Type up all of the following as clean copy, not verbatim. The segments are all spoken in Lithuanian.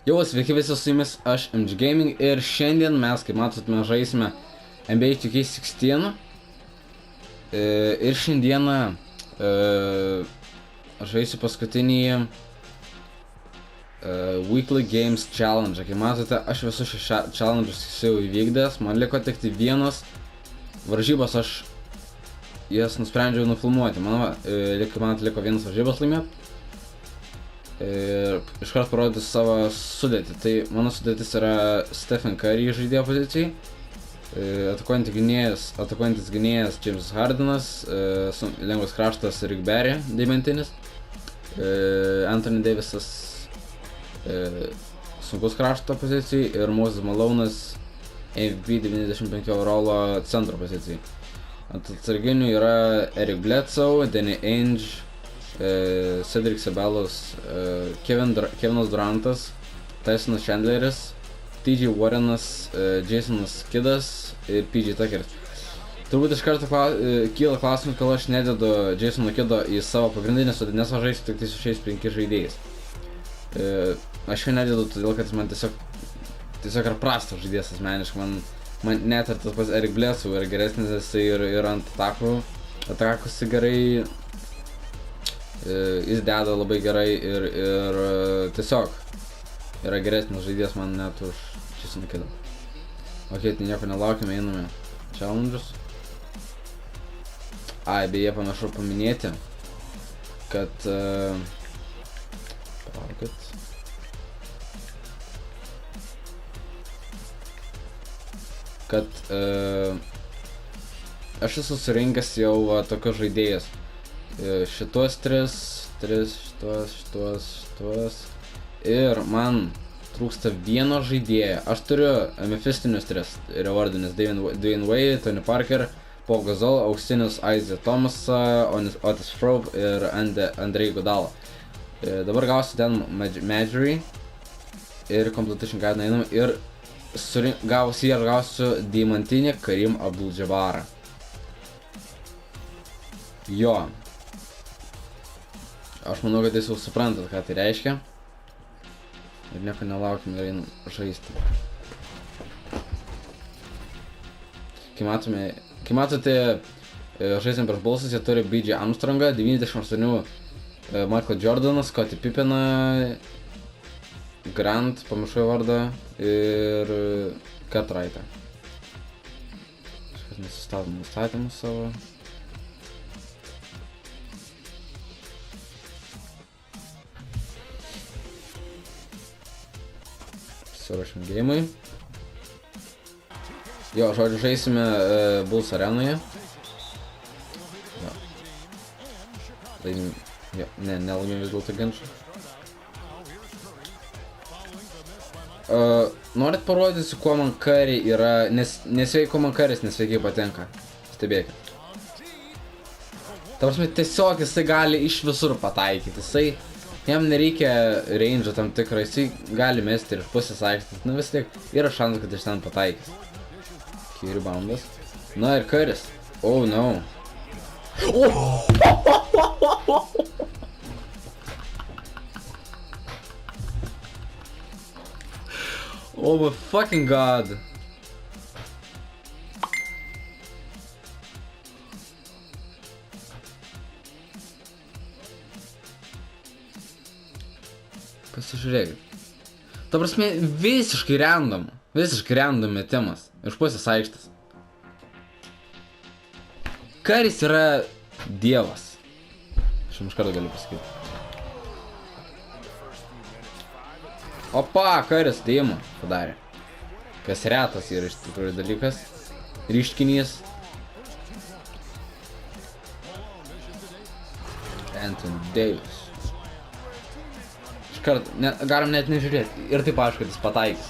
Jau sveiki visi, su jumis aš MG Gaming ir šiandien mes, kaip matot, mes žaisime NBA 2K16 ir šiandieną aš žaisiu paskutinį Weekly Games Challenge. Kaip matote, aš visus šis challenge'us jau įvykdęs, man liko tik tai vienas varžybos, aš jas nusprendžiau nufilmuoti. Man liko vienas varžybos laimėti. Ir iškart parodysiu savo sudėtį. Tai mano sudėtis yra Stephen Curry žaidėjo pozicijai, atakuojantis gynėjas James Hardenas, lengvas kraštas Rick Barry, deimentinis, Anthony Davisas sunkus krašto pozicijai ir Moses Malone'as MVP 95 overallo centro pozicijai. Ant atsarginių yra Eric Bledsoe, Danny Ainge, Cedric Ceballos, Kevinas Durantas, Tysonas Chandleris, TJ Warrenas, Jasonas Kiddas ir PJ Tuckeris. Turbūt iš karto kyla klausimas, kad aš nededu Jasono Kiddo į savo pagrindinę sudėtį, nes aš žaisiu tik tai su šiais 5 žaidėjais. Aš jo nededu todėl, kad jis man tiesiog yra prastas žaidėjas asmeniškai. Man net ir tas pats Eric Bledsoe yra geresnis, jisai ir ant atakusi gerai. Jis deda labai gerai ir tiesiog yra geresnis žaidėjas man net už Jasoną Kiddą. Ok, tai nieko nelaukime, einame challenge'us. Beje, pamiršau paminėti, kad aš esu surinkęs jau tokius žaidėjus. Šitos šitos ir man trūksta vieno žaidėjo. Aš turiu mefistinius 3 rewardinius: Dwayne Wade, Tony Parker, Paul Gasol, auksinius Isaiah Thomasą, Otis Thorpe ir Andrei Iguodala. Dabar gausiu ten Majory ir Competition Guide einam ir gausiu jį, aš gausiu deimantinį Kareem Abdul-Jabbarą. Jo. Aš manau, kad jūs jau suprantat, ką tai reiškia. Ir nieko nelaukim ir einam žaisti. Kai matote, žaisim prieš Bullsus, jie turi BJ Armstrongą, 98 Michael Jordaną, Scottie Pippeną, Grant, pamiršau vardą, ir Cartwrightą. Kažkas nesustatom nustatymus savo. Surašim geimui. Jo, žodžiu, žaisime Bulls arenoje. Jo. Laimim. Jo, nelaimim vis dėlto ginčą. Norit parodysiu, kuo man Curry yra, kuo man Currys nesveikiai patenka. Stebėkit. Ta prasme, tiesiog jisai gali iš visur pataikyti. Jam nereikia range'o tam tikrą, jisai gali mesti ir iš pusės aikštės, vis tiek yra šansas, kad iš ten pataikys. Okay, reboundas. Na ir Currys. Oh no. Oh my fucking god. Pasižiūrėkit. Ta prasme, visiškai random metimas iš pusės aikštės. Currys yra dievas. Aš jums kartą galiu pasakyti. Opa, Currys dėjimą padarė. Kas retas yra iš tikrųjų dalykas. Ryškinys. Anthony Davis. Galim net nežiūrėti. Ir taip aišku, kad jis pataikys.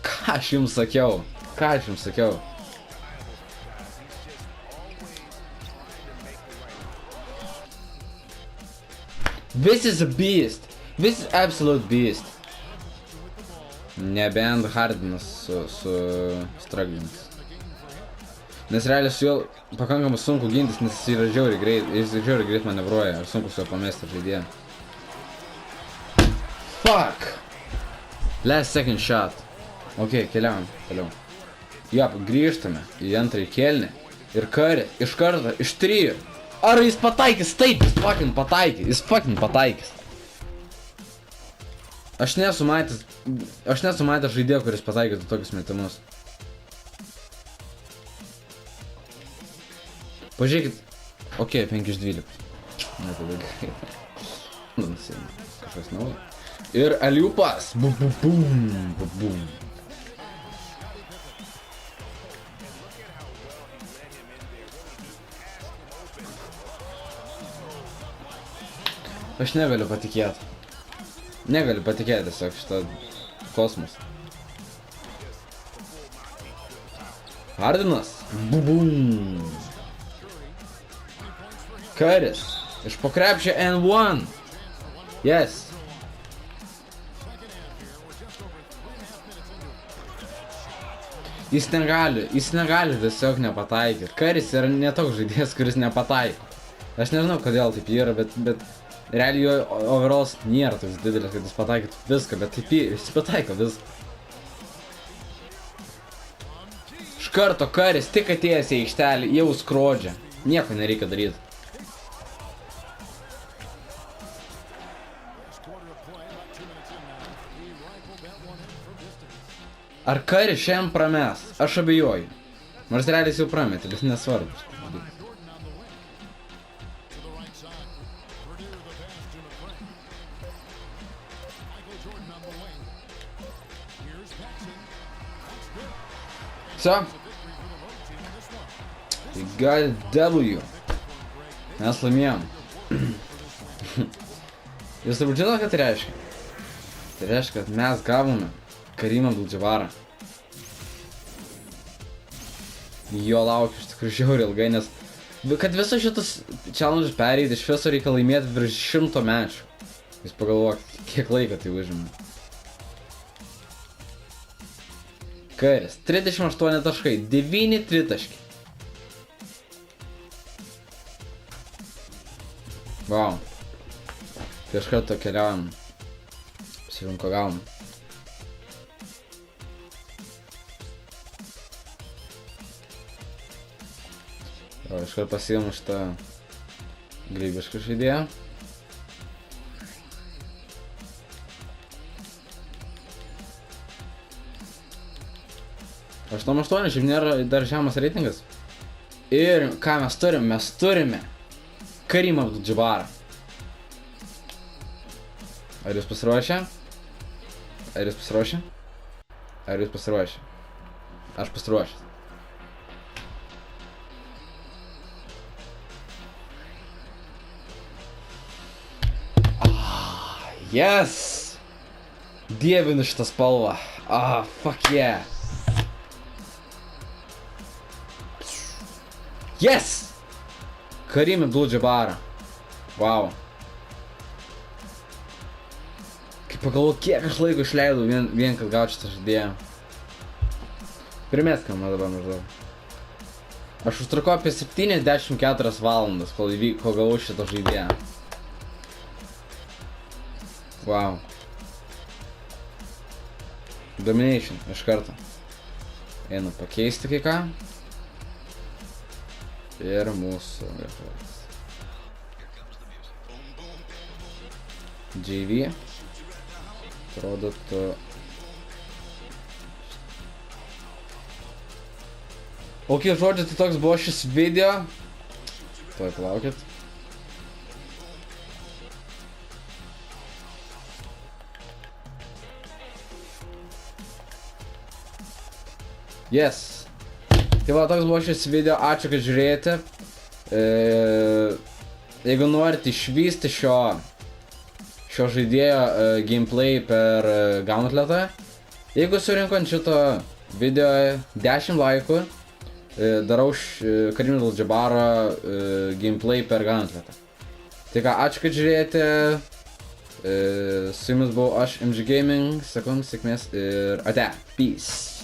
Ką aš jums sakiau? This is a beast. This is absolute beast. Nebent Hardenas su Struggins. Nes realiai su juo pakankamai sunku gintis, nes jis yra žiauriai greit manevruoja, ir sunku su juo pamesti žaidėją. Fuck! Last second shot. Ok, keliaujam toliau. Jop, grįžtame į antrąjį kėlinį. Ir Curry, iš karto, iš 3. Ar jis pataikys? Taip, jis fucking pataikys. Aš nesu matęs žaidėjo, kuris pataikytų tokius metimus. Pažiūrėkit. Ok, 5 iš 12. Ne, tada gerai. Kažkas naujo. Ir aliupas. Bum. Aš negaliu patikėti. Negaliu patikėti tiesiog šitą kosmosą. Hardenas. Bum. Currys. Iš po krepšio N1. Yes. Jis negali tiesiog nepataikyti. Currys yra ne toks žaidėjas, kuris nepataiko. Aš nežinau, kodėl taip yra, bet realiai jo overalls nėra toks didelis, kad jis pataikytų viską, bet taip jis pataiko viską. Iš karto Currys tik atėjęs į aikštelį, jau skrodžia. Nieko nereikia daryti. Ar Curry šiandien prames? Aš abejoju. Nors realiai jis jau prametė, bet nesvarbu. So. We got a W. Mes laimėjom. Jūs turbūt žinot, ką tai reiškia? Tai reiškia, kad mes gavome Karimą Abdul-Jabbarą. Jo laukiu iš tikrųjų žiauriai ilgai, nes kad visus šitus challenges pereiti, iš viso reikia laimėti virš 100 mečų. Jūs pagalvokit, kiek laiko tai užima. Currys, 38 taškai, 9 tritaškiai. Wow. Tai iš karto keliaujam. Pasižiūrim, ko gavom. O, iš karto pasiimu šitą grybišką žaidėją. Aštuom 8, šiaip nėra dar žemas reitingas. Ir ką mes turime? Mes turime Karimą Abdul-Jabbarą. Ar jūs pasiruošę? Aš pasiruošęs. Yes! Dievinu šitą spalvą. Fuck yeah. Yes! Karim Abdul-Jabbarą. Wow. Kaip pagalvoju, kiek aš laiko išleidau vien kad gaučiau šitą žaidėją. Primeskam dabar maždaug. Aš užtrukau apie 74 valandas, kol gavau šitą žaidėją. Wow. Domination, iš karto. Einu pakeisti kai ką. Ir mūsų referas. JV. Atrodo tu... Ok, žodžiu, tai toks buvo šis video. Tuoj palaukit. Yes. Tai va, toks buvo šis video, ačiū, kad žiūrėjote. Jeigu norite išvysti šio žaidėjo gameplay per Gauntletą, jeigu surinkant šito video 10 laikų, darau Karim Abdul-Jabbarą gameplay per Gauntletą. Tai ką, ačiū, kad žiūrėjote. Su jumis buvau aš, MG Gaming, sakom sėkmės ir ate. Peace.